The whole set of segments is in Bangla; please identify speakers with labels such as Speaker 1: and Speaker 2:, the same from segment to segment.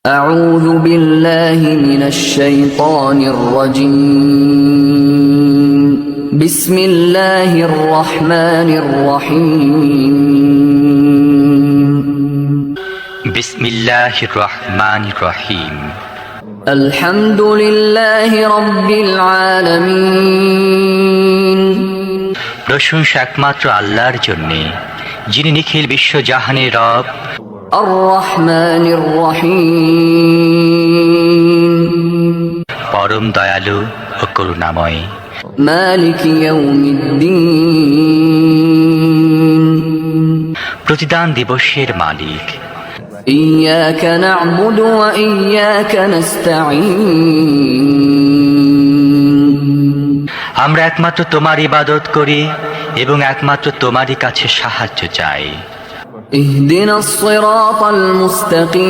Speaker 1: أعوذ بالله من الشيطان الرجيم بسم الله الرحمن الرحيم
Speaker 2: বিসমিল্লাহির রহমানির রহিম।
Speaker 1: الحمد لله رب العالمين
Speaker 2: প্রশংসা একমাত্র আল্লাহর জন্য, যিনি নিখিল বিশ্বজাহানের রব।
Speaker 1: الرحمن الرحيم
Speaker 2: পরম দয়ালু ও করুণাময়।
Speaker 1: مالك يوم الدين
Speaker 2: প্রতিদান দিবসের মালিক।
Speaker 1: إياك نعبد وإياك نستعين
Speaker 2: আমরা একমাত্র তোমার ইবাদত করি এবং একমাত্র তোমারই কাছে সাহায্য চাই।
Speaker 1: اهدنا الصراط المستقيم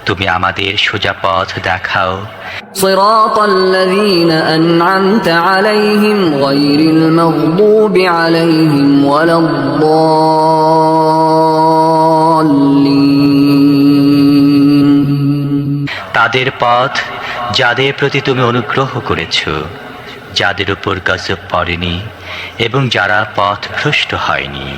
Speaker 2: তুমি আমাদের সোজা পথ দেখাও।
Speaker 1: صراط الذين أنعمت عليهم غير المغضوب عليهم ولا الضالين
Speaker 2: তাদের পথ যাদের প্রতি তুমি অনুগ্রহ করেছো, যাদের উপর গজব পড়েনি এবং যারা পথ ভ্রষ্ট হয়নি।